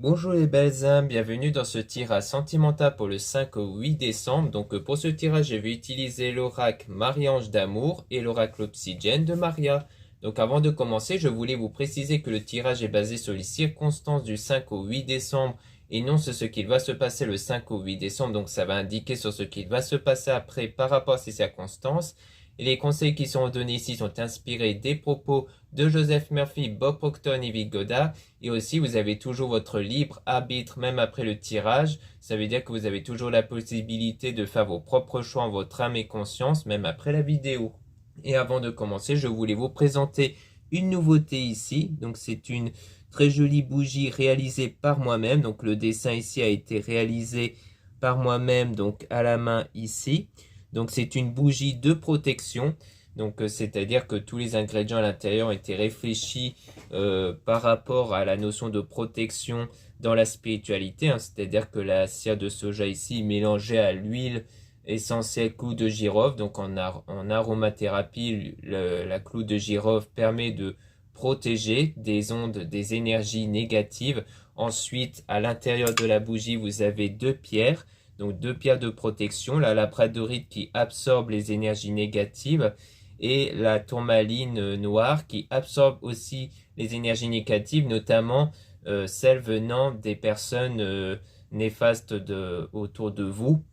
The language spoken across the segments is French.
Bonjour les belles âmes, bienvenue dans ce tirage sentimental pour le 5 au 8 décembre. Donc pour ce tirage, je vais utiliser l'oracle Marie-Ange d'amour et l'oracle Obsidienne de Maria. Donc avant de commencer, je voulais vous préciser que le tirage est basé sur les circonstances du 5 au 8 décembre et non sur ce qu'il va se passer le 5 au 8 décembre. Donc ça va indiquer sur ce qu'il va se passer après par rapport à ces circonstances. Et les conseils qui sont donnés ici sont inspirés des propos de Joseph Murphy, Bob Proctor et Neville Goddard. Et aussi, vous avez toujours votre libre arbitre même après le tirage. Ça veut dire que vous avez toujours la possibilité de faire vos propres choix en votre âme et conscience, même après la vidéo. Et avant de commencer, je voulais vous présenter une nouveauté ici. Donc, c'est une très jolie bougie réalisée par moi-même. Donc, le dessin ici a été réalisé par moi-même, donc à la main ici. Donc, c'est une bougie de protection. Donc, c'est-à-dire que tous les ingrédients à l'intérieur ont été réfléchis par rapport à la notion de protection dans la spiritualité, hein. C'est-à-dire que la cire de soja ici mélangée à l'huile essentielle clou de girofle, donc en aromathérapie, la clou de girofle permet de protéger des ondes, des énergies négatives. Ensuite, à l'intérieur de la bougie, vous avez deux pierres, donc deux pierres de protection, la labradorite qui absorbe les énergies négatives et la tourmaline noire qui absorbe aussi les énergies négatives, notamment celles venant des personnes néfastes autour de vous.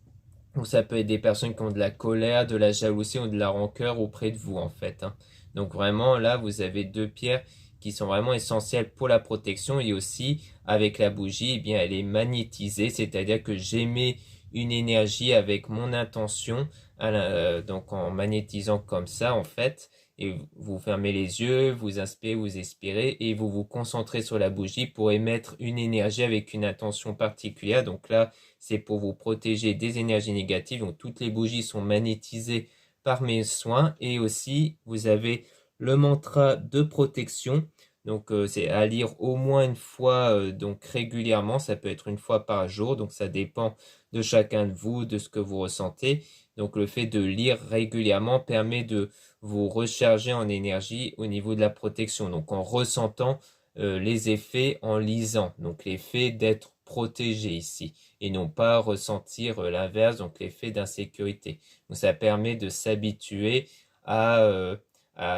Ou ça peut être des personnes qui ont de la colère, de la jalousie ou de la rancœur auprès de vous en fait, hein. Donc vraiment là, vous avez deux pierres qui sont vraiment essentielles pour la protection et aussi avec la bougie, eh bien elle est magnétisée, c'est-à-dire que j'émets une énergie avec mon intention, donc en magnétisant comme ça en fait, et vous fermez les yeux, vous inspirez, vous expirez et vous vous concentrez sur la bougie pour émettre une énergie avec une intention particulière. Donc là, c'est pour vous protéger des énergies négatives. Donc toutes les bougies sont magnétisées par mes soins et aussi vous avez le mantra de protection. Donc c'est à lire au moins une fois donc régulièrement, ça peut être une fois par jour, donc ça dépend de chacun de vous, de ce que vous ressentez. Donc le fait de lire régulièrement permet de vous recharger en énergie au niveau de la protection. Donc en ressentant les effets en lisant. Donc l'effet d'être protégé ici et non pas ressentir l'inverse, donc l'effet d'insécurité. Donc ça permet de s'habituer à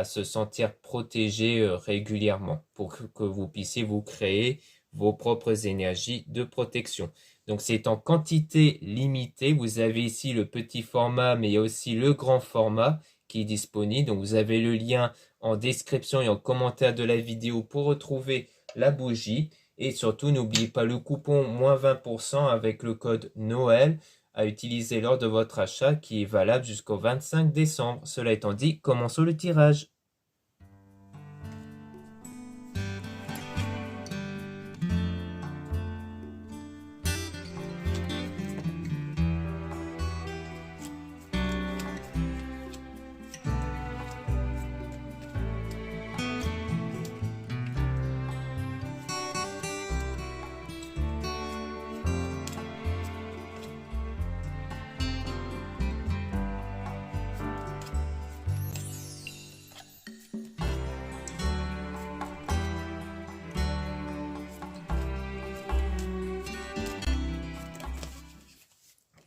se sentir protégé régulièrement pour que vous puissiez vous créer vos propres énergies de protection. Donc c'est en quantité limitée. Vous avez ici le petit format, mais il y a aussi le grand format qui est disponible. Donc vous avez le lien en description et en commentaire de la vidéo pour retrouver la bougie. Et surtout, n'oubliez pas le coupon moins 20% avec le code Noël à utiliser lors de votre achat qui est valable jusqu'au 25 décembre. Cela étant dit, commençons le tirage.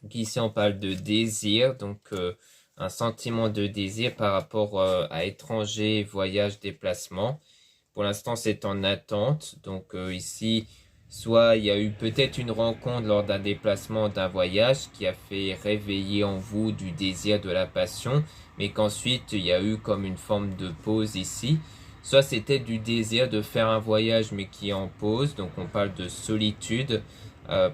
Donc ici, on parle de désir, donc un sentiment de désir par rapport à étranger, voyage, déplacement. Pour l'instant, c'est en attente. Donc ici, soit il y a eu peut-être une rencontre lors d'un déplacement, d'un voyage qui a fait réveiller en vous du désir, de la passion, mais qu'ensuite il y a eu comme une forme de pause ici. Soit c'était du désir de faire un voyage mais qui est en pause. Donc on parle de solitude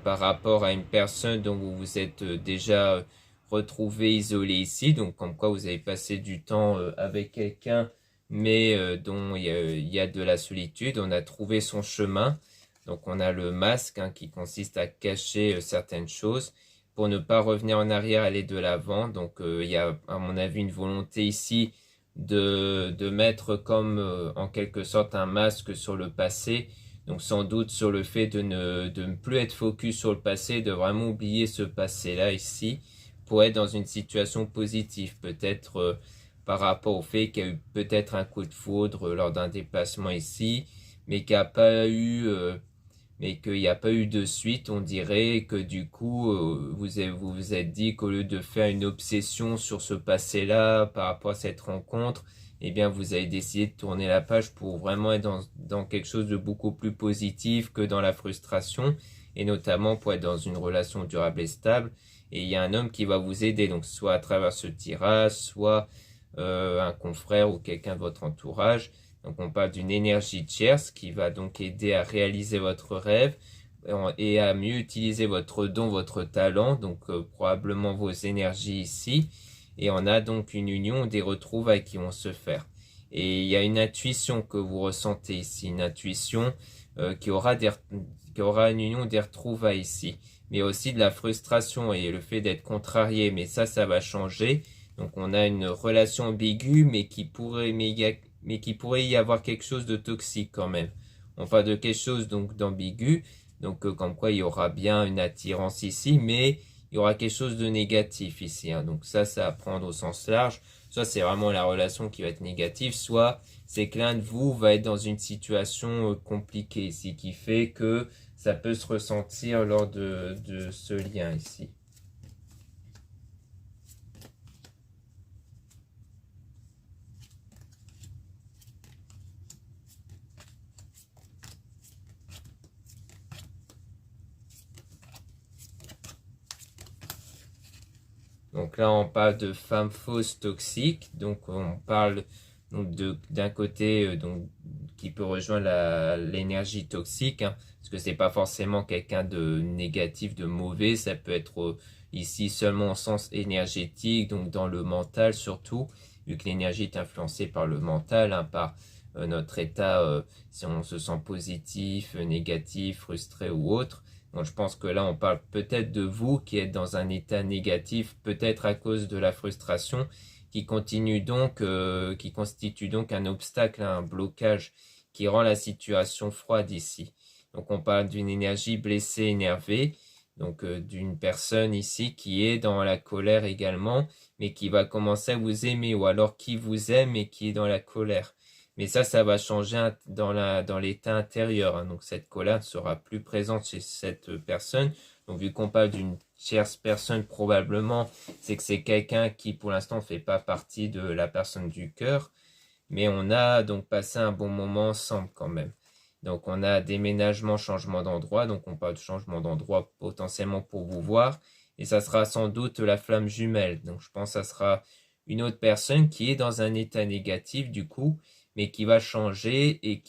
par rapport à une personne dont vous vous êtes déjà retrouvé isolé ici. Donc comme quoi vous avez passé du temps avec quelqu'un mais dont il y a de la solitude. On a trouvé son chemin. Donc on a le masque hein, qui consiste à cacher certaines choses pour ne pas revenir en arrière, aller de l'avant. Donc il y a à mon avis une volonté ici de mettre comme en quelque sorte un masque sur le passé. Donc sans doute sur le fait de ne plus être focus sur le passé, de vraiment oublier ce passé-là ici pour être dans une situation positive. Peut-être par rapport au fait qu'il y a eu peut-être un coup de foudre lors d'un déplacement ici, mais qu'il n'y a pas eu mais qu'il n'y a pas eu de suite, on dirait que du coup, vous vous êtes dit qu'au lieu de faire une obsession sur ce passé-là par rapport à cette rencontre, eh bien, vous avez décidé de tourner la page pour vraiment être dans quelque chose de beaucoup plus positif que dans la frustration, et notamment pour être dans une relation durable et stable. Et il y a un homme qui va vous aider, donc soit à travers ce tirage, soit un confrère ou quelqu'un de votre entourage. Donc on parle d'une énergie tierce qui va donc aider à réaliser votre rêve et à mieux utiliser votre don, votre talent, donc probablement vos énergies ici. Et on a donc une union des retrouvailles qui vont se faire. Et il y a une intuition que vous ressentez ici, une intuition qui aura une union des retrouvailles ici, mais aussi de la frustration et le fait d'être contrarié. Mais ça va changer. Donc on a une relation ambiguë, mais qui pourrait y avoir quelque chose de toxique quand même. On parle de quelque chose donc d'ambigu, donc comme quoi il y aura bien une attirance ici, mais il y aura quelque chose de négatif ici. Hein. Donc ça à prendre au sens large. Soit c'est vraiment la relation qui va être négative, soit c'est que l'un de vous va être dans une situation compliquée ici, qui fait que ça peut se ressentir lors de ce lien ici. Donc là, on parle de femmes fausses toxiques. Donc on parle donc d'un côté donc qui peut rejoindre l'énergie toxique, hein, parce que c'est pas forcément quelqu'un de négatif, de mauvais. Ça peut être ici seulement en sens énergétique, donc dans le mental surtout, vu que l'énergie est influencée par le mental, hein, par notre état, si on se sent positif, négatif, frustré ou autre. Donc je pense que là, on parle peut-être de vous qui êtes dans un état négatif, peut-être à cause de la frustration, qui constitue donc un obstacle, un blocage qui rend la situation froide ici. Donc on parle d'une énergie blessée, énervée, donc d'une personne ici qui est dans la colère également, mais qui va commencer à vous aimer, ou alors qui vous aime et qui est dans la colère. Mais ça va changer dans l'état intérieur. Hein. Donc cette colère ne sera plus présente chez cette personne. Donc vu qu'on parle d'une tierce personne, probablement, c'est que c'est quelqu'un qui pour l'instant ne fait pas partie de la personne du cœur. Mais on a donc passé un bon moment ensemble quand même. Donc on a déménagement, changement d'endroit. Donc on parle de changement d'endroit potentiellement pour vous voir. Et ça sera sans doute la flamme jumelle. Donc je pense que ça sera une autre personne qui est dans un état négatif du coup, mais qui va changer et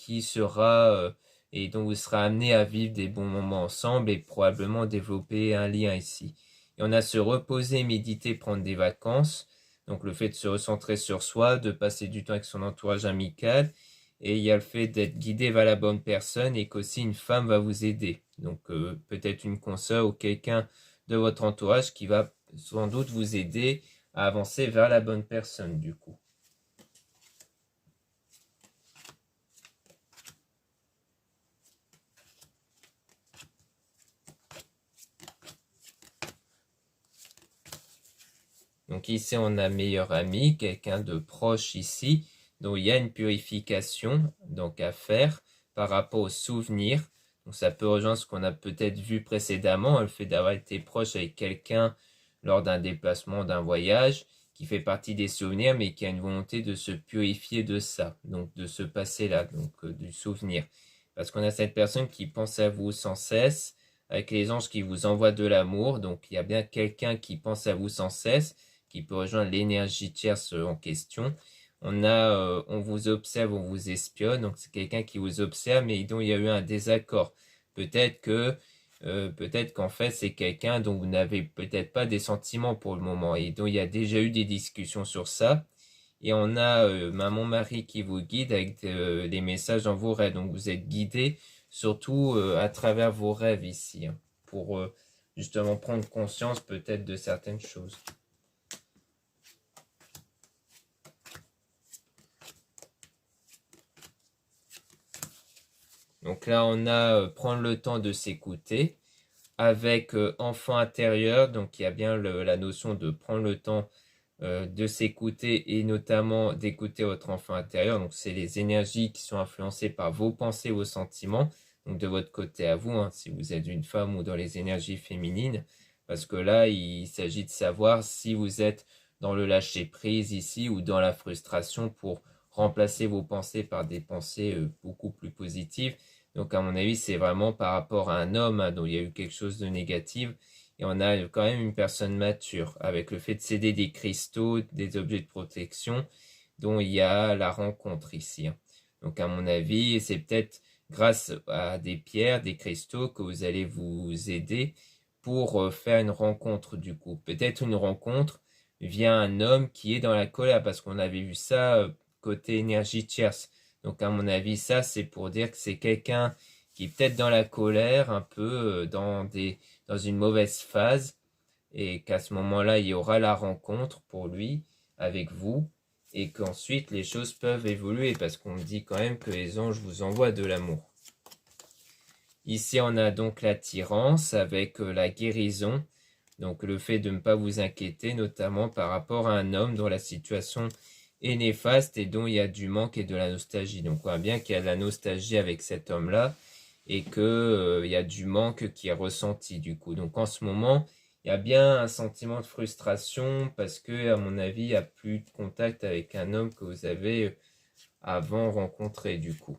et donc vous serez amené à vivre des bons moments ensemble et probablement développer un lien ici. Et on a se reposer, méditer, prendre des vacances. Donc le fait de se recentrer sur soi, de passer du temps avec son entourage amical. Et il y a le fait d'être guidé vers la bonne personne et qu'aussi une femme va vous aider. Donc peut-être une consoeur ou quelqu'un de votre entourage qui va sans doute vous aider à avancer vers la bonne personne du coup. Donc ici, on a meilleur ami, quelqu'un de proche ici. Donc il y a une purification donc à faire par rapport aux souvenirs. Donc ça peut rejoindre ce qu'on a peut-être vu précédemment, le fait d'avoir été proche avec quelqu'un lors d'un déplacement, d'un voyage, qui fait partie des souvenirs, mais qui a une volonté de se purifier de ça, donc de ce passé-là, donc du souvenir. Parce qu'on a cette personne qui pense à vous sans cesse, avec les anges qui vous envoient de l'amour. Donc il y a bien quelqu'un qui pense à vous sans cesse, qui peut rejoindre l'énergie tierce en question. On vous observe, on vous espionne, donc c'est quelqu'un qui vous observe, mais dont il y a eu un désaccord. Peut-être que, peut-être qu'en fait c'est quelqu'un dont vous n'avez peut-être pas des sentiments pour le moment et dont il y a déjà eu des discussions sur ça. Et on a Maman Marie qui vous guide avec des messages dans vos rêves. Donc vous êtes guidé surtout à travers vos rêves ici, hein, pour justement prendre conscience peut-être de certaines choses. Donc là, on a prendre le temps de s'écouter avec enfant intérieur. Donc il y a bien la notion de prendre le temps de s'écouter et notamment d'écouter votre enfant intérieur. Donc c'est les énergies qui sont influencées par vos pensées, vos sentiments. donc de votre côté à vous, hein, si vous êtes une femme ou dans les énergies féminines, parce que là, il s'agit de savoir si vous êtes dans le lâcher-prise ici ou dans la frustration pour remplacer vos pensées par des pensées beaucoup plus positives. Donc à mon avis, c'est vraiment par rapport à un homme hein, dont il y a eu quelque chose de négatif. Et on a quand même une personne mature, avec le fait de céder des cristaux, des objets de protection, dont il y a la rencontre ici, hein. Donc à mon avis, c'est peut-être grâce à des pierres, des cristaux, que vous allez vous aider pour faire une rencontre du coup. Peut-être une rencontre via un homme qui est dans la colère, parce qu'on avait vu ça côté énergie tierce. Donc à mon avis, ça c'est pour dire que c'est quelqu'un qui est peut-être dans la colère, un peu dans une mauvaise phase, et qu'à ce moment-là, il y aura la rencontre pour lui avec vous, et qu'ensuite les choses peuvent évoluer, parce qu'on me dit quand même que les anges vous envoient de l'amour. Ici, on a donc l'attirance avec la guérison, donc le fait de ne pas vous inquiéter, notamment par rapport à un homme dont la situation est néfaste et dont il y a du manque et de la nostalgie. Donc on voit bien qu'il y a de la nostalgie avec cet homme-là et qu'il y a du manque qui est ressenti du coup. Donc en ce moment, il y a bien un sentiment de frustration parce que, à mon avis, il n'y a plus de contact avec un homme que vous avez avant rencontré du coup.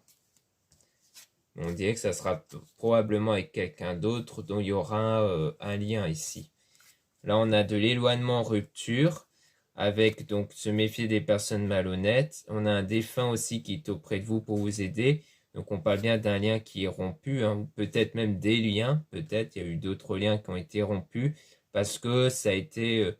On dirait que ça sera probablement avec quelqu'un d'autre dont il y aura un lien ici. Là, on a de l'éloignement rupture, avec donc se méfier des personnes malhonnêtes. On a un défunt aussi qui est auprès de vous pour vous aider. Donc on parle bien d'un lien qui est rompu, hein, ou peut-être même des liens. Peut-être il y a eu d'autres liens qui ont été rompus parce que ça a été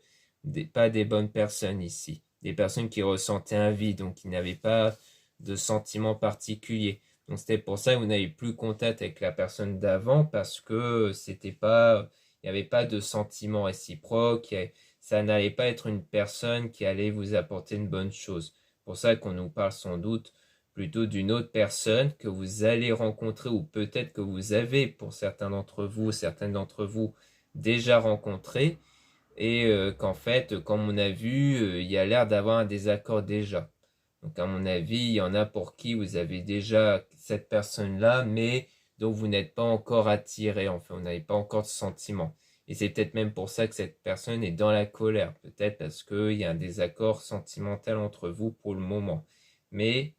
pas des bonnes personnes ici. Des personnes qui ressentaient un vide, donc qui n'avaient pas de sentiments particuliers. Donc c'était pour ça que vous n'avez plus contact avec la personne d'avant parce que c'était pas, il n'y avait pas de sentiments réciproques. Ça n'allait pas être une personne qui allait vous apporter une bonne chose. Pour ça qu'on nous parle sans doute plutôt d'une autre personne que vous allez rencontrer ou peut-être que vous avez pour certains d'entre vous, certaines d'entre vous déjà rencontré et qu'en fait, comme on a vu, il y a l'air d'avoir un désaccord déjà. Donc à mon avis, il y en a pour qui vous avez déjà cette personne-là, mais dont vous n'êtes pas encore attiré, enfin vous n'avez pas encore de sentiment. Et c'est peut-être même pour ça que cette personne est dans la colère, peut-être parce qu'il y a un désaccord sentimental entre vous pour le moment. Mais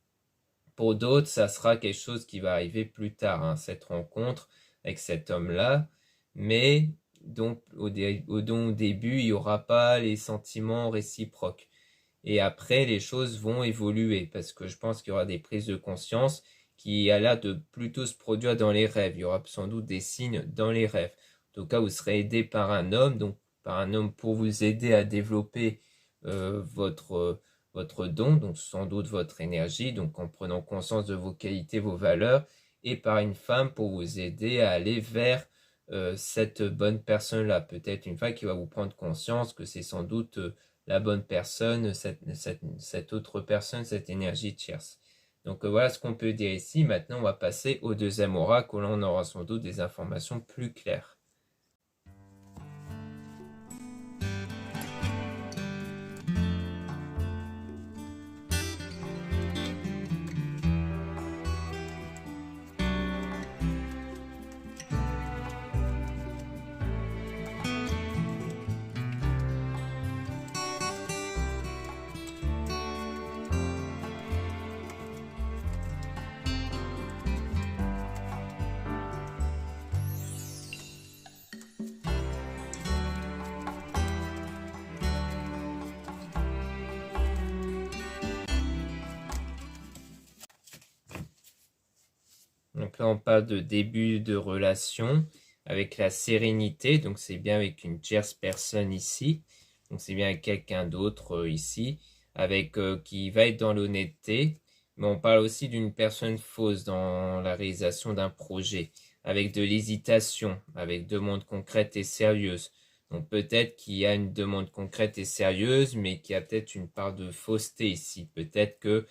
pour d'autres, ça sera quelque chose qui va arriver plus tard, hein, cette rencontre avec cet homme-là. Mais donc au début, il n'y aura pas les sentiments réciproques. Et après, les choses vont évoluer parce que je pense qu'il y aura des prises de conscience qui a l'air de plutôt se produire dans les rêves. Il y aura sans doute des signes dans les rêves. En tout cas, vous serez aidé par un homme, donc par un homme pour vous aider à développer votre don, donc sans doute votre énergie, donc en prenant conscience de vos qualités, vos valeurs, et par une femme pour vous aider à aller vers cette bonne personne-là. Peut-être une femme qui va vous prendre conscience que c'est sans doute la bonne personne, cette autre personne, cette énergie tierce. Donc voilà ce qu'on peut dire ici. Maintenant, on va passer au deuxième oracle où là, on aura sans doute des informations plus claires. Donc là, on parle de début de relation avec la sérénité. Donc c'est bien avec une tierce personne ici. Donc c'est bien avec quelqu'un d'autre ici, avec qui va être dans l'honnêteté. Mais on parle aussi d'une personne fausse dans la réalisation d'un projet, avec de l'hésitation, avec demande concrète et sérieuse. Donc peut-être qu'il y a une demande concrète et sérieuse, mais qu'il y a peut-être une part de fausseté ici. Peut-être que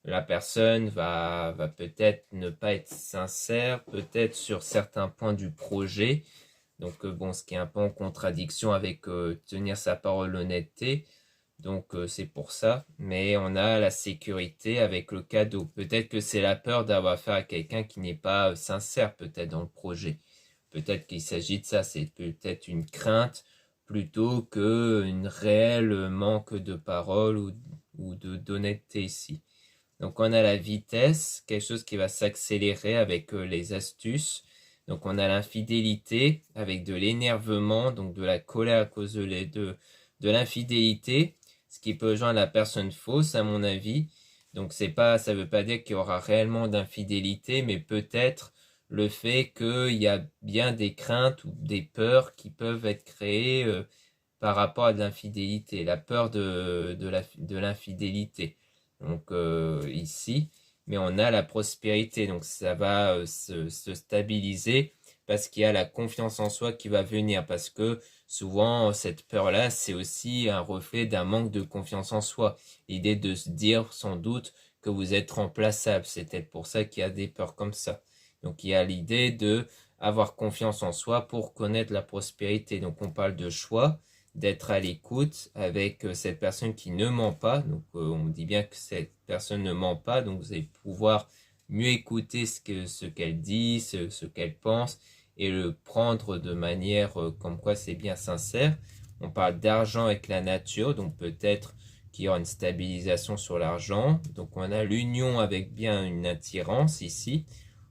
la personne va peut-être ne pas être sincère, peut-être sur certains points du projet. Donc bon, ce qui est un peu en contradiction avec tenir sa parole, l'honnêteté. Donc c'est pour ça. Mais on a la sécurité avec le cadeau. Peut-être que c'est la peur d'avoir affaire à quelqu'un qui n'est pas sincère peut-être dans le projet. Peut-être qu'il s'agit de ça. C'est peut-être une crainte plutôt qu'une réelle manque de parole ou d'honnêteté ici. Donc on a la vitesse, quelque chose qui va s'accélérer avec les astuces. Donc on a l'infidélité avec de l'énervement, donc de la colère à cause de l'infidélité, ce qui peut joindre la personne fausse à mon avis. Donc c'est pas, ça veut pas dire qu'il y aura réellement d'infidélité, mais peut-être le fait qu'il y a bien des craintes ou des peurs qui peuvent être créées par rapport à de l'infidélité, la peur de l'infidélité. Donc ici, mais on a la prospérité, donc ça va se stabiliser parce qu'il y a la confiance en soi qui va venir, parce que souvent cette peur-là, c'est aussi un reflet d'un manque de confiance en soi. L'idée de se dire sans doute que vous êtes remplaçable, c'est peut-être pour ça qu'il y a des peurs comme ça. Donc il y a l'idée de avoir confiance en soi pour connaître la prospérité. Donc on parle de choix, d'être à l'écoute avec cette personne qui ne ment pas. Donc on dit bien que cette personne ne ment pas, donc vous allez pouvoir mieux écouter ce qu'elle dit, ce qu'elle pense, et le prendre de manière comme quoi c'est bien sincère. On parle d'argent avec la nature, donc peut-être qu'il y aura une stabilisation sur l'argent. Donc on a l'union avec bien une attirance ici.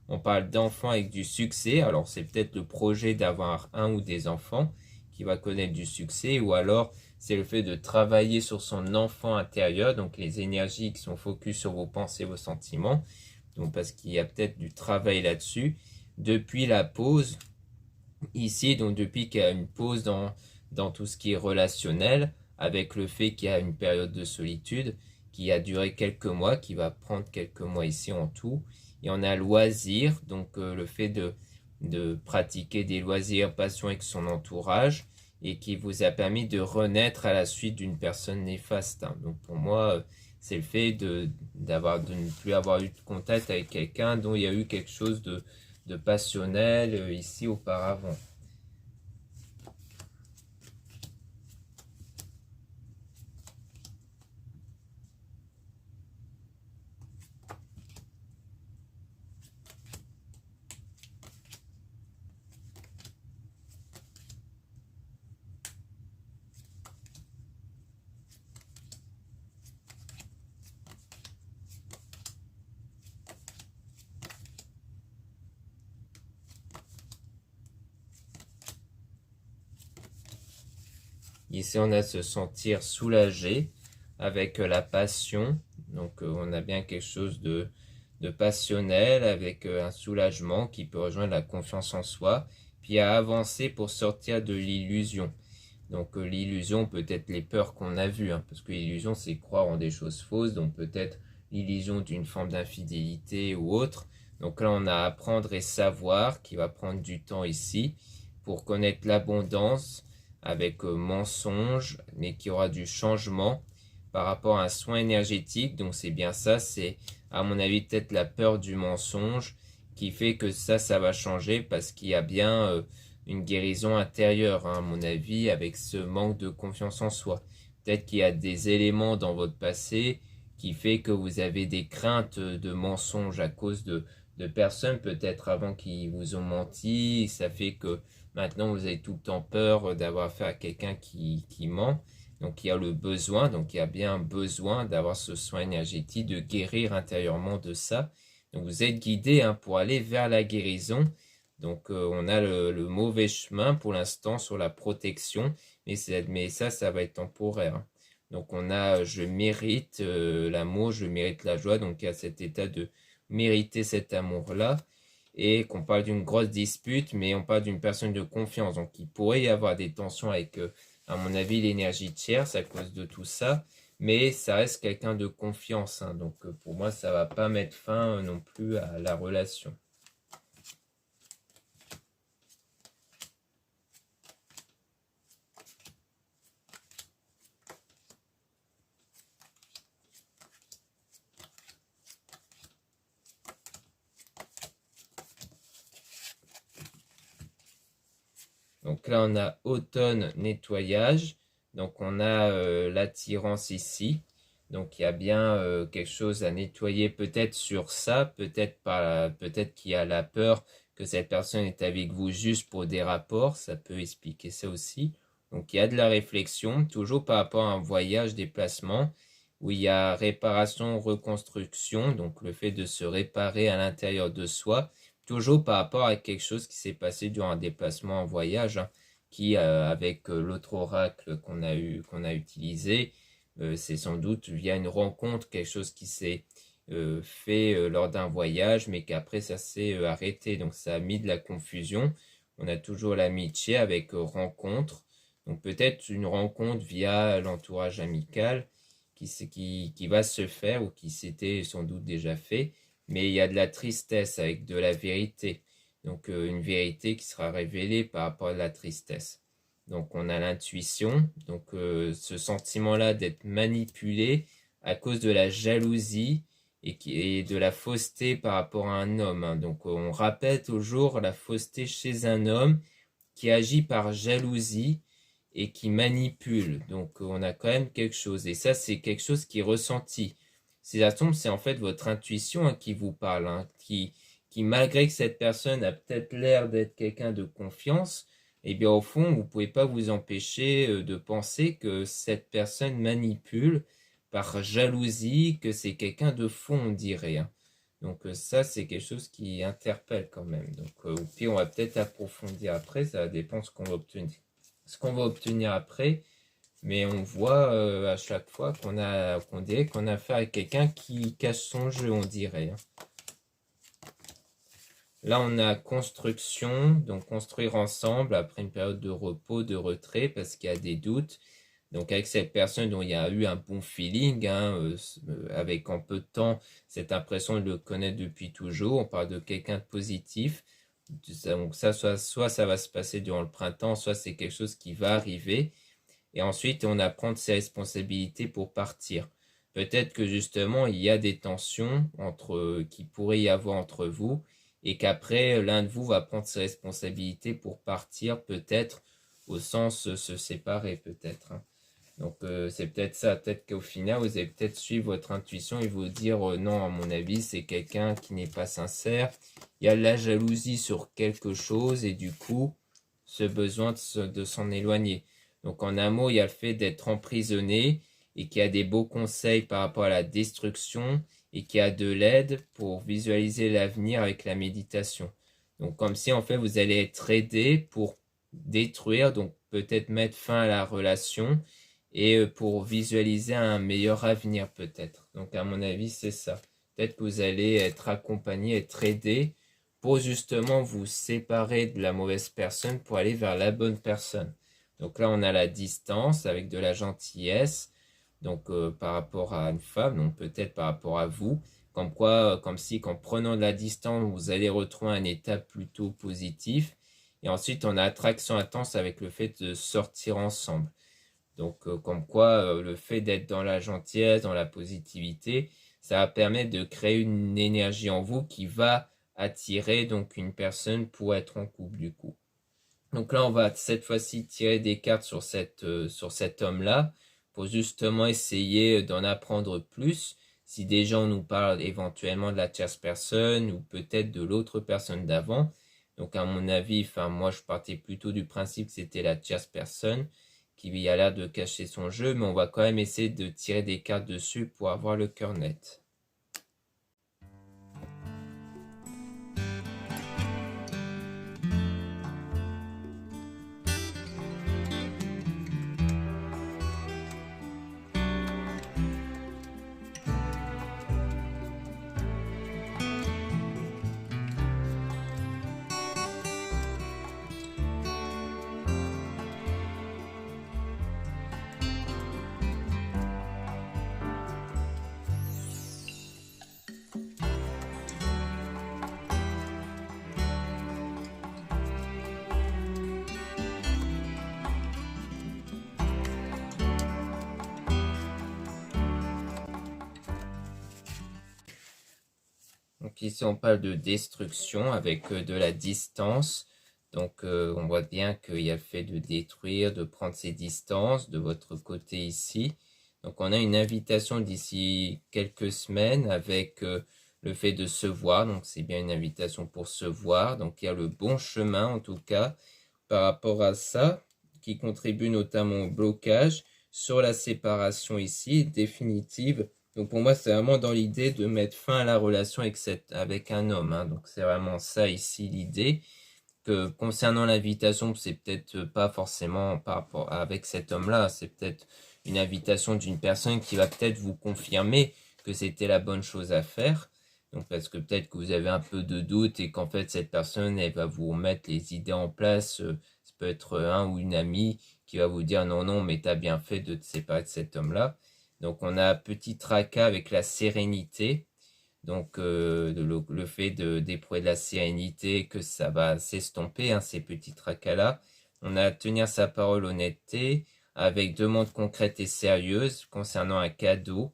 On parle d'enfants avec du succès. Alors c'est peut-être le projet d'avoir un ou des enfants qui va connaître du succès, ou alors c'est le fait de travailler sur son enfant intérieur, donc les énergies qui sont focus sur vos pensées, vos sentiments, donc parce qu'il y a peut-être du travail là-dessus. Depuis la pause, ici, donc depuis qu'il y a une pause dans tout ce qui est relationnel, avec le fait qu'il y a une période de solitude qui a duré quelques mois, qui va prendre quelques mois ici en tout, et on a loisir, donc le fait de pratiquer des loisirs, passion avec son entourage, et qui vous a permis de renaître à la suite d'une personne néfaste. Donc pour moi, c'est le fait de ne plus avoir eu de contact avec quelqu'un dont il y a eu quelque chose de passionnel ici auparavant. Ici, on a se sentir soulagé avec la passion. Donc, on a bien quelque chose de passionnel avec un soulagement qui peut rejoindre la confiance en soi, puis à avancer pour sortir de l'illusion. Donc, l'illusion peut être les peurs qu'on a vues, hein, parce que l'illusion, c'est croire en des choses fausses, donc peut-être l'illusion d'une forme d'infidélité ou autre. Donc là, on a à apprendre et savoir qui va prendre du temps ici pour connaître l'abondance avec mensonge, mais qui aura du changement par rapport à un soin énergétique. Donc c'est bien ça, c'est à mon avis peut-être la peur du mensonge qui fait que ça va changer parce qu'il y a bien une guérison intérieure, hein, à mon avis, avec ce manque de confiance en soi. Peut-être qu'il y a des éléments dans votre passé qui fait que vous avez des craintes de mensonges à cause de personnes peut-être avant qui vous ont menti. Ça fait que maintenant vous avez tout le temps peur d'avoir affaire à quelqu'un qui ment. Donc il y a le besoin, donc il y a bien un besoin d'avoir ce soin énergétique, de guérir intérieurement de ça. Donc vous êtes guidé, hein, pour aller vers la guérison. Donc on a le mauvais chemin pour l'instant sur la protection, mais ça va être temporaire, hein. Donc on a je mérite l'amour, je mérite la joie, donc il y a cet état de mériter cet amour-là, et qu'on parle d'une grosse dispute, mais on parle d'une personne de confiance. Donc il pourrait y avoir des tensions avec, à mon avis, l'énergie tierce à cause de tout ça, mais ça reste quelqu'un de confiance, hein. Donc pour moi, ça va pas mettre fin non plus à la relation. Donc là, on a automne, nettoyage. Donc on a l'attirance ici. Donc il y a bien quelque chose à nettoyer peut-être sur ça, peut-être qu'il y a la peur que cette personne est avec vous juste pour des rapports, ça peut expliquer ça aussi. Donc il y a de la réflexion, toujours par rapport à un voyage, déplacement, où il y a réparation, reconstruction, donc le fait de se réparer à l'intérieur de soi, toujours par rapport à quelque chose qui s'est passé durant un déplacement en voyage, hein, qui avec l'autre oracle qu'on a utilisé, c'est sans doute via une rencontre, quelque chose qui s'est fait lors d'un voyage, mais qu'après ça s'est arrêté. Donc ça a mis de la confusion. On a toujours l'amitié avec rencontre. Donc peut-être une rencontre via l'entourage amical qui va se faire ou qui s'était sans doute déjà fait. Mais il y a de la tristesse avec de la vérité. Donc une vérité qui sera révélée par rapport à la tristesse. Donc on a l'intuition, donc ce sentiment-là d'être manipulé à cause de la jalousie et de la fausseté par rapport à un homme, hein. Donc on rappelle toujours la fausseté chez un homme qui agit par jalousie et qui manipule. Donc on a quand même quelque chose. Et ça, c'est quelque chose qui est ressenti. Si ça tombe, c'est en fait votre intuition, hein, qui vous parle, hein, qui malgré que cette personne a peut-être l'air d'être quelqu'un de confiance, eh bien au fond, vous ne pouvez pas vous empêcher de penser que cette personne manipule par jalousie, que c'est quelqu'un de faux, on dirait, hein. Donc ça, c'est quelque chose qui interpelle quand même. Donc au pire, on va peut-être approfondir après, ça dépend ce qu'on va obtenir après. Mais on voit à chaque fois qu'on dirait qu'on a affaire à quelqu'un qui cache son jeu, on dirait, hein. Là, on a construction, donc construire ensemble après une période de repos, de retrait, parce qu'il y a des doutes. Donc avec cette personne dont il y a eu un bon feeling, hein, avec en peu de temps cette impression de le connaître depuis toujours. On parle de quelqu'un de positif. Donc ça, soit ça va se passer durant le printemps, soit c'est quelque chose qui va arriver. Et ensuite, on apprend ses responsabilités pour partir. Peut-être que justement, il y a des tensions qui pourrait y avoir entre vous et qu'après, l'un de vous va prendre ses responsabilités pour partir, peut-être au sens se séparer, peut-être, hein. Donc c'est peut-être ça, peut-être qu'au final, vous allez peut-être suivre votre intuition et vous dire non, à mon avis, c'est quelqu'un qui n'est pas sincère. Il y a de la jalousie sur quelque chose et du coup, ce besoin de s'en éloigner. Donc en un mot, il y a le fait d'être emprisonné et qu'il y a des beaux conseils par rapport à la destruction et qu'il y a de l'aide pour visualiser l'avenir avec la méditation. Donc comme si en fait vous allez être aidé pour détruire, donc peut-être mettre fin à la relation et pour visualiser un meilleur avenir peut-être. Donc à mon avis c'est ça. Peut-être que vous allez être accompagné, être aidé pour justement vous séparer de la mauvaise personne pour aller vers la bonne personne. Donc là, on a la distance avec de la gentillesse, donc par rapport à une femme, donc peut-être par rapport à vous, comme quoi, comme si qu'en prenant de la distance, vous allez retrouver un état plutôt positif. Et ensuite, on a attraction intense avec le fait de sortir ensemble. Donc, comme quoi, le fait d'être dans la gentillesse, dans la positivité, ça va permettre de créer une énergie en vous qui va attirer donc une personne pour être en couple du coup. Donc là, on va cette fois-ci tirer des cartes sur cet homme-là pour justement essayer d'en apprendre plus. Si des gens nous parlent éventuellement de la tierce personne ou peut-être de l'autre personne d'avant. Donc à mon avis, enfin moi je partais plutôt du principe que c'était la tierce personne qui a l'air de cacher son jeu, mais on va quand même essayer de tirer des cartes dessus pour avoir le cœur net. Donc ici on parle de destruction avec de la distance. Donc on voit bien qu'il y a le fait de détruire, de prendre ses distances de votre côté ici. Donc on a une invitation d'ici quelques semaines avec le fait de se voir. Donc c'est bien une invitation pour se voir. Donc il y a le bon chemin en tout cas par rapport à ça qui contribue notamment au blocage sur la séparation ici définitive. Donc pour moi c'est vraiment dans l'idée de mettre fin à la relation avec un homme. Hein. Donc c'est vraiment ça ici l'idée. Que concernant l'invitation, c'est peut-être pas forcément par rapport avec cet homme-là, c'est peut-être une invitation d'une personne qui va peut-être vous confirmer que c'était la bonne chose à faire. Donc parce que peut-être que vous avez un peu de doute et qu'en fait cette personne, elle va vous remettre les idées en place. Ça peut être un ou une amie qui va vous dire non, non, mais t'as bien fait de te séparer de cet homme-là. Donc on a un petit tracas avec la sérénité. Donc le fait d'éprouver de la sérénité, que ça va s'estomper, hein, ces petits tracas-là. On a à tenir sa parole honnêteté, avec demande concrète et sérieuse concernant un cadeau.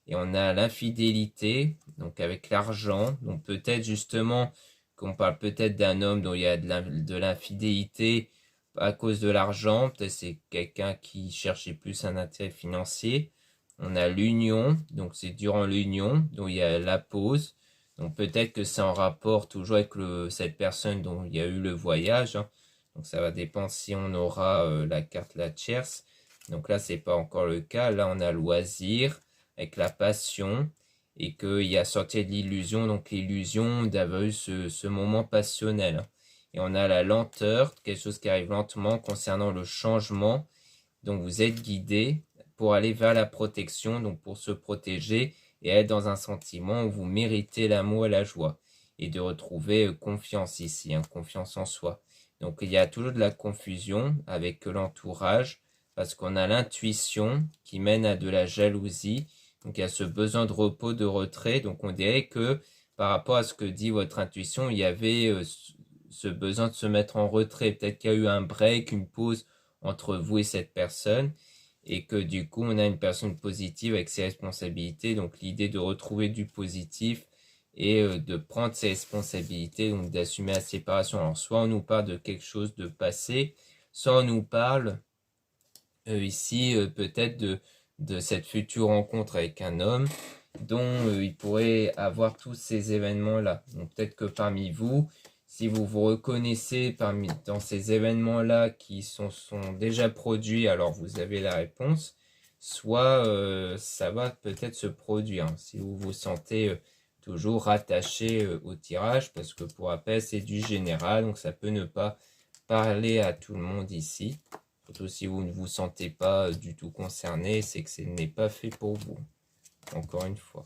Et on a l'infidélité, donc avec l'argent. Donc peut-être justement qu'on parle peut-être d'un homme dont il y a de l'infidélité à cause de l'argent. Peut-être c'est quelqu'un qui cherchait plus un intérêt financier. On a l'union, donc c'est durant l'union, donc il y a la pause. Donc peut-être que c'est en rapport toujours avec cette personne dont il y a eu le voyage. Hein. Donc ça va dépendre si on aura la carte la tierce. Donc là, c'est pas encore le cas. Là, on a loisir avec la passion et qu'il y a sorti de l'illusion, donc l'illusion d'avoir eu ce moment passionnel. Hein. Et on a la lenteur, quelque chose qui arrive lentement concernant le changement. Donc vous êtes guidé pour aller vers la protection, donc pour se protéger et être dans un sentiment où vous méritez l'amour et la joie. Et de retrouver confiance ici, hein, confiance en soi. Donc il y a toujours de la confusion avec l'entourage, parce qu'on a l'intuition qui mène à de la jalousie. Donc il y a ce besoin de repos, de retrait. Donc on dirait que par rapport à ce que dit votre intuition, il y avait ce besoin de se mettre en retrait. Peut-être qu'il y a eu un break, une pause entre vous et cette personne, et que du coup on a une personne positive avec ses responsabilités, donc l'idée de retrouver du positif et de prendre ses responsabilités, donc d'assumer la séparation. Alors soit on nous parle de quelque chose de passé, soit on nous parle ici peut-être de cette future rencontre avec un homme dont il pourrait avoir tous ces événements-là. Donc peut-être que parmi vous, si vous vous reconnaissez dans ces événements-là qui sont déjà produits, alors vous avez la réponse, soit ça va peut-être se produire, hein, si vous vous sentez toujours rattaché au tirage, parce que pour rappel, c'est du général, donc ça peut ne pas parler à tout le monde ici. Surtout si vous ne vous sentez pas du tout concerné, c'est que ce n'est pas fait pour vous. Encore une fois.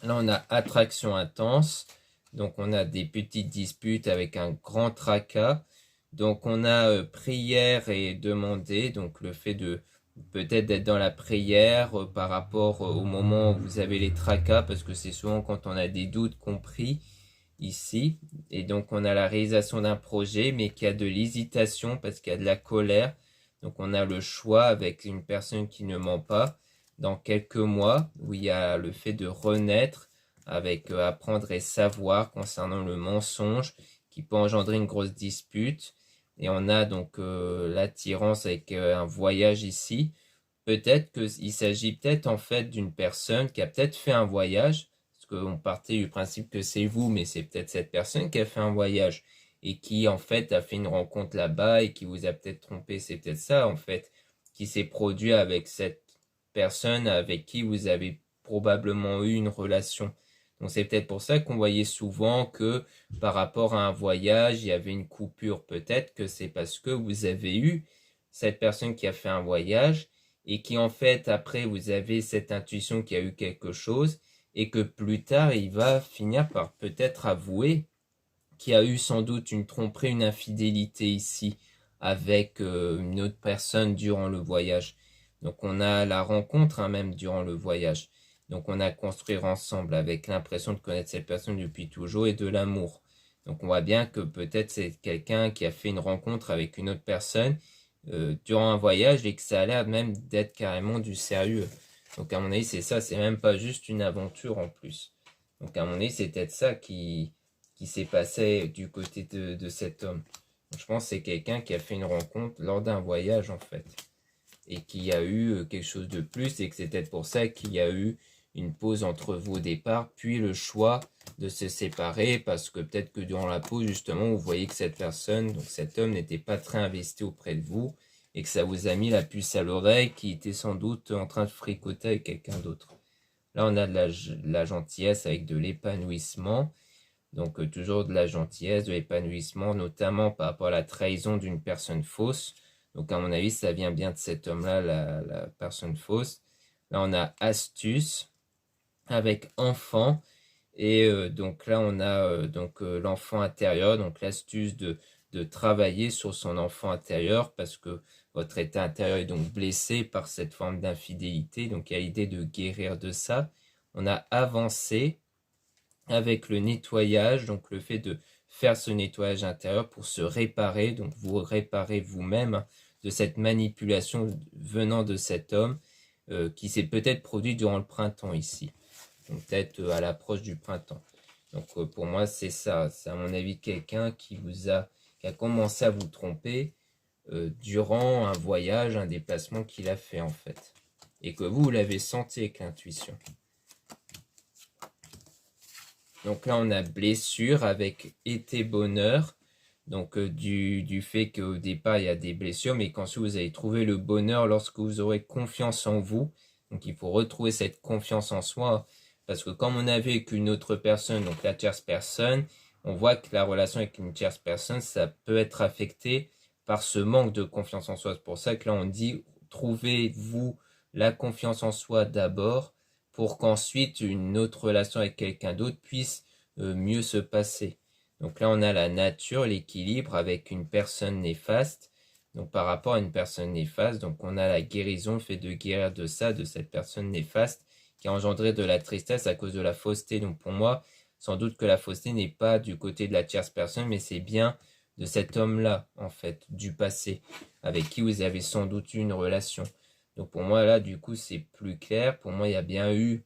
Là, on a attraction intense. Donc, on a des petites disputes avec un grand tracas. Donc, on a prière et demander. Donc, le fait de peut-être d'être dans la prière par rapport au moment où vous avez les tracas, parce que c'est souvent quand on a des doutes compris ici. Et donc, on a la réalisation d'un projet, mais qui a de l'hésitation parce qu'il y a de la colère. Donc, on a le choix avec une personne qui ne ment pas dans quelques mois, où il y a le fait de renaître avec apprendre et savoir concernant le mensonge qui peut engendrer une grosse dispute. Et on a donc l'attirance avec un voyage ici. Peut-être qu'il s'agit peut-être en fait d'une personne qui a peut-être fait un voyage, parce qu'on partait du principe que c'est vous, mais c'est peut-être cette personne qui a fait un voyage et qui en fait a fait une rencontre là-bas et qui vous a peut-être trompé. C'est peut-être ça en fait qui s'est produit avec cette personne avec qui vous avez probablement eu une relation. Donc c'est peut-être pour ça qu'on voyait souvent que par rapport à un voyage, il y avait une coupure. Peut-être que c'est parce que vous avez eu cette personne qui a fait un voyage et qui en fait après vous avez cette intuition qu'il y a eu quelque chose et que plus tard il va finir par peut-être avouer qu'il y a eu sans doute une tromperie, une infidélité ici avec une autre personne durant le voyage. Donc on a la rencontre même durant le voyage. Donc on a construire ensemble avec l'impression de connaître cette personne depuis toujours et de l'amour. Donc on voit bien que peut-être c'est quelqu'un qui a fait une rencontre avec une autre personne durant un voyage et que ça a l'air même d'être carrément du sérieux. Donc à mon avis c'est ça, c'est même pas juste une aventure en plus. Donc à mon avis, c'est peut-être ça qui s'est passé du côté de cet homme. Donc, je pense que c'est quelqu'un qui a fait une rencontre lors d'un voyage en fait. Et qui a eu quelque chose de plus et que c'est peut-être pour ça qu'il y a eu une pause entre vous au départ, puis le choix de se séparer parce que peut-être que durant la pause, justement, vous voyez que cette personne, donc cet homme n'était pas très investi auprès de vous et que ça vous a mis la puce à l'oreille qui était sans doute en train de fricoter avec quelqu'un d'autre. Là, on a de la gentillesse avec de l'épanouissement. Donc, toujours de la gentillesse, de l'épanouissement, notamment par rapport à la trahison d'une personne fausse. Donc, à mon avis, ça vient bien de cet homme-là, la personne fausse. Là, on a astuce avec enfant. Et donc là, on a l'enfant intérieur, donc l'astuce de travailler sur son enfant intérieur parce que votre état intérieur est donc blessé par cette forme d'infidélité. Donc, il y a l'idée de guérir de ça. On a avancé avec le nettoyage, donc le fait de faire ce nettoyage intérieur pour se réparer, donc vous réparez vous-même de cette manipulation venant de cet homme qui s'est peut-être produit durant le printemps ici, donc peut-être à l'approche du printemps. Donc pour moi c'est ça, c'est à mon avis quelqu'un qui a commencé à vous tromper durant un voyage, un déplacement qu'il a fait en fait, et que vous l'avez senti avec l'intuition. Donc là, on a blessure avec été bonheur. Donc du fait qu'au départ, il y a des blessures, mais qu'ensuite vous allez trouver le bonheur lorsque vous aurez confiance en vous. Donc il faut retrouver cette confiance en soi. Parce que comme on a vu avec une autre personne, donc la tierce personne, on voit que la relation avec une tierce personne, ça peut être affecté par ce manque de confiance en soi. C'est pour ça que là, on dit, trouvez-vous la confiance en soi d'abord, pour qu'ensuite une autre relation avec quelqu'un d'autre puisse mieux se passer. Donc là, on a la nature, l'équilibre avec une personne néfaste. Donc par rapport à une personne néfaste, donc on a la guérison, le fait de guérir de ça, de cette personne néfaste, qui a engendré de la tristesse à cause de la fausseté. Donc pour moi, sans doute que la fausseté n'est pas du côté de la tierce personne, mais c'est bien de cet homme-là, en fait, du passé, avec qui vous avez sans doute eu une relation. Donc pour moi, là, du coup, c'est plus clair. Pour moi, il y a bien eu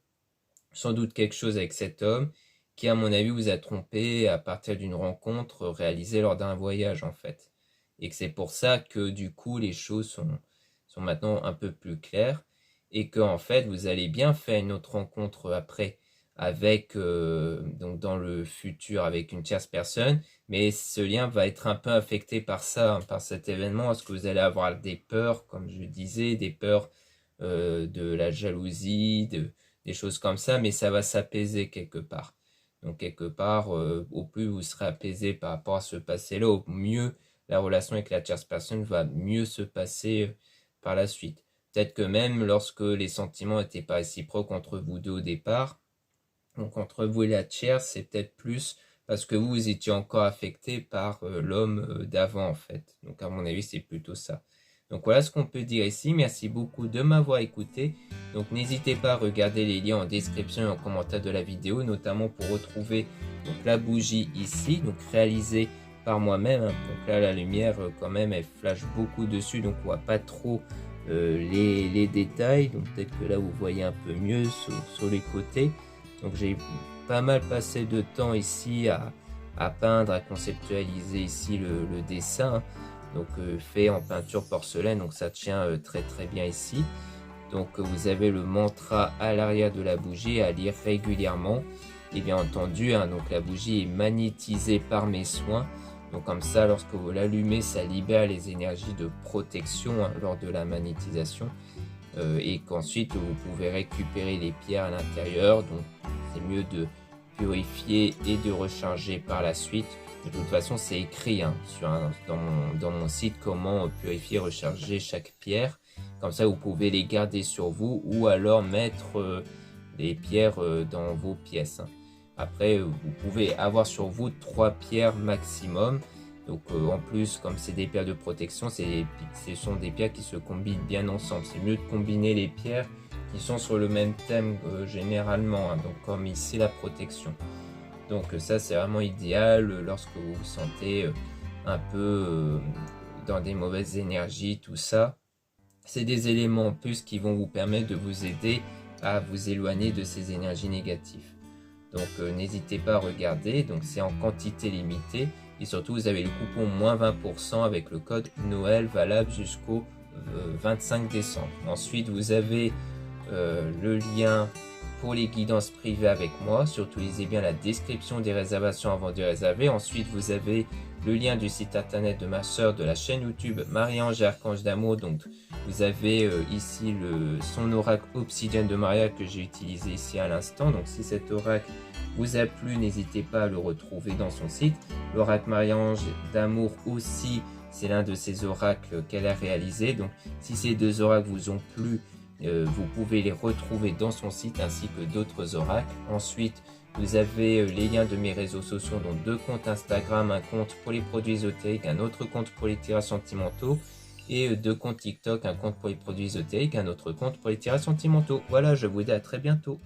sans doute quelque chose avec cet homme qui, à mon avis, vous a trompé à partir d'une rencontre réalisée lors d'un voyage, en fait. Et que c'est pour ça que, du coup, les choses sont maintenant un peu plus claires. Et que, en fait, vous allez bien faire une autre rencontre après avec, donc dans le futur, avec une tierce personne. Mais ce lien va être un peu affecté par ça, hein, par cet événement, parce que vous allez avoir des peurs, comme je disais, des peurs de la jalousie, des choses comme ça, mais ça va s'apaiser quelque part. Donc quelque part, au plus vous serez apaisé par rapport à ce passé-là, au mieux la relation avec la tierce personne va mieux se passer par la suite. Peut-être que même lorsque les sentiments n'étaient pas réciproques entre vous deux au départ, donc entre vous et la tierce, c'est peut-être plus parce que vous étiez encore affecté par l'homme d'avant en fait. Donc à mon avis, c'est plutôt ça. Donc voilà ce qu'on peut dire ici. Merci beaucoup de m'avoir écouté. Donc n'hésitez pas à regarder les liens en description et en commentaire de la vidéo, notamment pour retrouver donc, la bougie ici, donc réalisée par moi-même. Donc là, la lumière quand même, elle flash beaucoup dessus, donc on voit pas trop les détails. Donc peut-être que là, vous voyez un peu mieux sur les côtés. Donc j'ai pas mal passé de temps ici à peindre, à conceptualiser ici le dessin, donc fait en peinture porcelaine, donc ça tient très très bien ici. Donc vous avez le mantra à l'arrière de la bougie à lire régulièrement. Et bien entendu, hein, donc la bougie est magnétisée par mes soins. Donc comme ça, lorsque vous l'allumez, ça libère les énergies de protection hein, lors de la magnétisation. Et qu'ensuite vous pouvez récupérer les pierres à l'intérieur, donc c'est mieux de purifier et de recharger par la suite. De toute façon c'est écrit hein, dans mon site comment purifier et recharger chaque pierre, comme ça vous pouvez les garder sur vous ou alors mettre les pierres dans vos pièces. Après vous pouvez avoir sur vous 3 pierres maximum. Donc en plus, comme c'est des pierres de protection, ce sont des pierres qui se combinent bien ensemble. C'est mieux de combiner les pierres qui sont sur le même thème généralement, hein, donc comme ici la protection. Donc ça c'est vraiment idéal lorsque vous vous sentez un peu dans des mauvaises énergies, tout ça. C'est des éléments en plus qui vont vous permettre de vous aider à vous éloigner de ces énergies négatives. Donc n'hésitez pas à regarder, donc c'est en quantité limitée. Et surtout, vous avez le coupon moins 20% avec le code Noël valable jusqu'au 25 décembre. Ensuite, vous avez le lien pour les guidances privées avec moi. Surtout, lisez bien la description des réservations avant de réserver. Ensuite, vous avez le lien du site internet de ma soeur, de la chaîne YouTube Marie-Ange et Archange d'Amour. Donc, vous avez ici son oracle Obsidienne de Maria que j'ai utilisé ici à l'instant. Donc, si cet oracle vous a plu, n'hésitez pas à le retrouver dans son site. L'oracle Marie-Ange d'Amour aussi, c'est l'un de ces oracles qu'elle a réalisé. Donc, si ces deux oracles vous ont plu, vous pouvez les retrouver dans son site ainsi que d'autres oracles. Ensuite, vous avez les liens de mes réseaux sociaux, donc 2 comptes Instagram, un compte pour les produits ésotériques, un autre compte pour les tirages sentimentaux, et 2 comptes TikTok, un compte pour les produits ésotériques, un autre compte pour les tirages sentimentaux. Voilà, je vous dis à très bientôt.